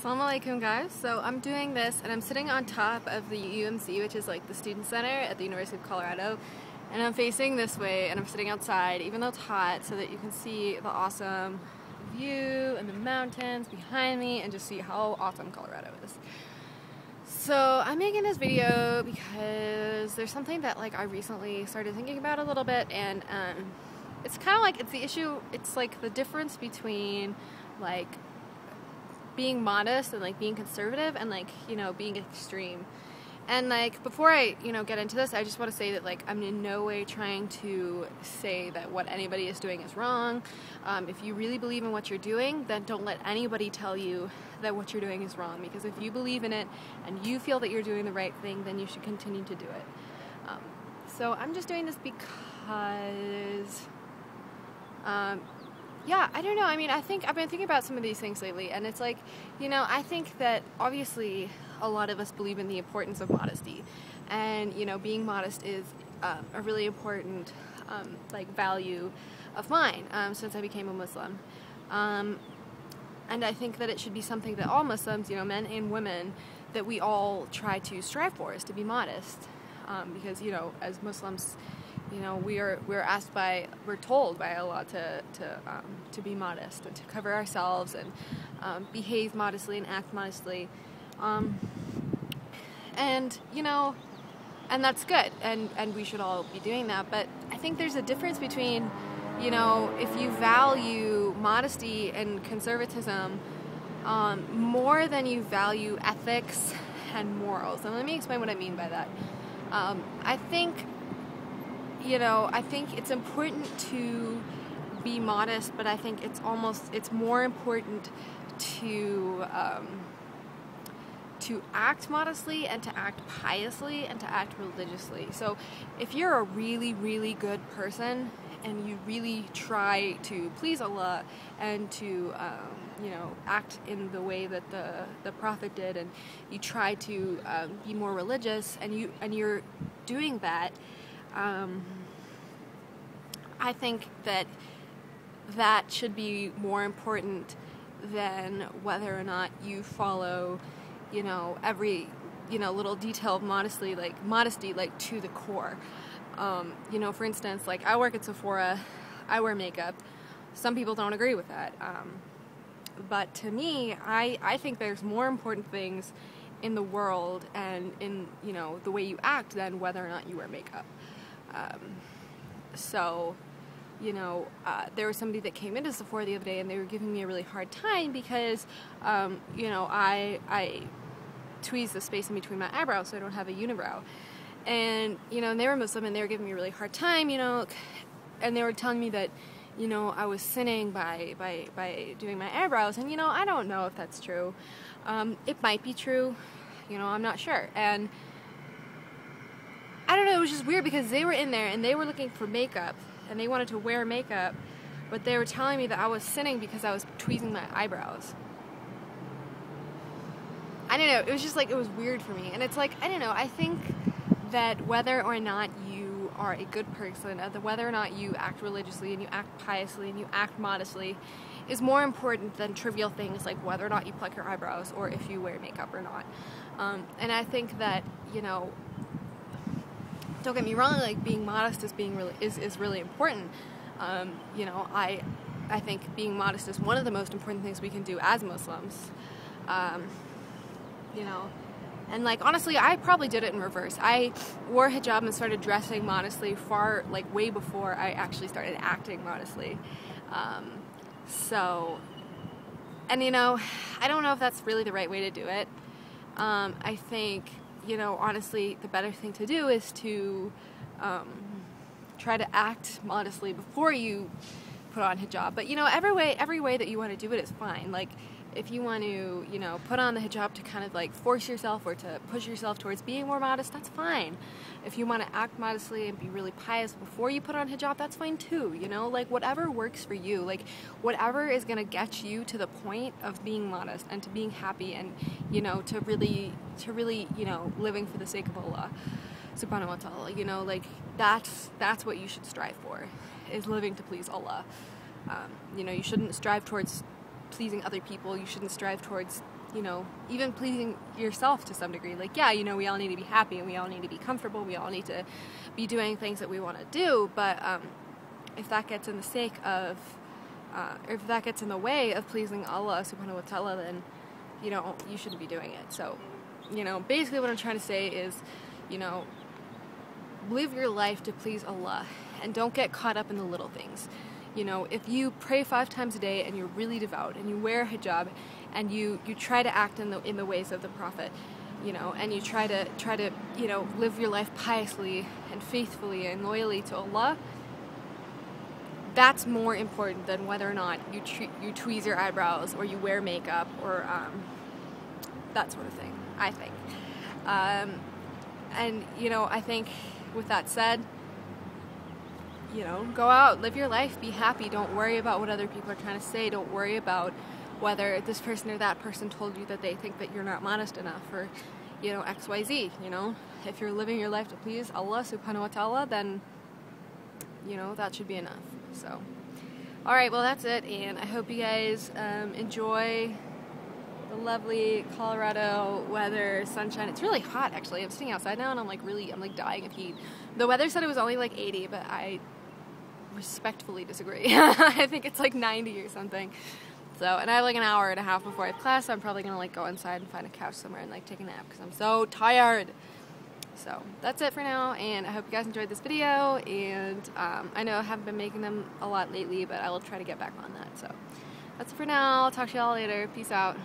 Assalamu alaikum, guys. So I'm doing this and I'm sitting on top of the UMC, which is like the student center at the University of Colorado, and I'm facing this way and I'm sitting outside even though it's hot so that you can see the awesome view and the mountains behind me and just see how awesome Colorado is. So I'm making this video because there's something that I recently started thinking about a little bit, and it's kind of it's the issue, it's the difference between being modest and being conservative and being extreme. And before I get into this, I just want to say that I'm in no way trying to say that what anybody is doing is wrong. If you really believe in what you're doing, then don't let anybody tell you that what you're doing is wrong, because if you believe in it and you feel that you're doing the right thing, then you should continue to do it. So I'm just doing this because yeah, I don't know. I mean, I've been thinking about some of these things lately, and it's I think that obviously a lot of us believe in the importance of modesty, and being modest is a really important value of mine since I became a Muslim, and I think that it should be something that all Muslims, men and women, that we all try to strive for, is to be modest, because as Muslims, we're told by Allah to be modest and to cover ourselves and behave modestly and act modestly, and that's good, and we should all be doing that. But I think there's a difference between if you value modesty and conservatism more than you value ethics and morals. And let me explain what I mean by that. I think it's important to be modest, but I think it's more important to act modestly and to act piously and to act religiously. So if you're a really, really good person and you really try to please Allah and to act in the way that the Prophet did, and you try to be more religious, and you're doing that, I think that should be more important than whether or not you follow, every, little detail of modesty to the core. For instance, I work at Sephora, I wear makeup. Some people don't agree with that. But to me, I think there's more important things in the world and in, the way you act than whether or not you wear makeup. So, there was somebody that came into Sephora the other day and they were giving me a really hard time because, I tweeze the space in between my eyebrows so I don't have a unibrow. And, and they were Muslim and they were giving me a really hard time, and they were telling me that, I was sinning by doing my eyebrows, and, I don't know if that's true. It might be true, I'm not sure. And I don't know, it was just weird because they were in there and they were looking for makeup and they wanted to wear makeup, but they were telling me that I was sinning because I was tweezing my eyebrows. I don't know, it was just it was weird for me. And it's I don't know, I think that whether or not you are a good person, whether or not you act religiously and you act piously and you act modestly is more important than trivial things like whether or not you pluck your eyebrows or if you wear makeup or not. And I think that, don't get me wrong, being modest is really important. I think being modest is one of the most important things we can do as Muslims. And honestly, I probably did it in reverse. I wore hijab and started dressing modestly way before I actually started acting modestly. So, and I don't know if that's really the right way to do it. I think, honestly, the better thing to do is to try to act modestly before you put on hijab. But, every way that you want to do it is fine. If you want to, put on the hijab to kind of force yourself or to push yourself towards being more modest, that's fine. If you want to act modestly and be really pious before you put on hijab, that's fine too, whatever works for you, whatever is going to get you to the point of being modest and to being happy and, to really, living for the sake of Allah subhanahu wa ta'ala, that's what you should strive for, is living to please Allah. You shouldn't strive towards pleasing other people. You shouldn't strive towards you know, even pleasing yourself to some degree. Like, yeah, you know, we all need to be happy and we all need to be comfortable. We all need to be doing things that we want to do. But if that gets in the sake of, or if that gets in the way of pleasing Allah subhanahu wa ta'ala, then, you know, you shouldn't be doing it. So, you know, basically what I'm trying to say is, you know, live your life to please Allah and don't get caught up in the little things. You know, if you pray 5 times a day and you're really devout and you wear a hijab and you try to act in the ways of the Prophet, you know, and you try to you know, live your life piously and faithfully and loyally to Allah, that's more important than whether or not you tweeze your eyebrows or you wear makeup or that sort of thing, I think. And, you know, I think with that said, you know, go out, live your life, be happy. Don't worry about what other people are trying to say. Don't worry about whether this person or that person told you that they think that you're not modest enough or, you know, XYZ, you know. If you're living your life to please Allah subhanahu wa ta'ala, then, you know, that should be enough. So, alright, well that's it, and I hope you guys enjoy the lovely Colorado weather, sunshine. It's really hot, actually. I'm sitting outside now and I'm like dying of heat. The weather said it was only like 80, but I respectfully disagree. I think it's like 90 or something. So, and I have like an hour and a half before I have class, so I'm probably gonna like go inside and find a couch somewhere and like take a nap because I'm so tired. So that's it for now, and I hope you guys enjoyed this video, and I know I haven't been making them a lot lately, but I will try to get back on that. So that's it for now. I'll talk to y'all later. Peace out.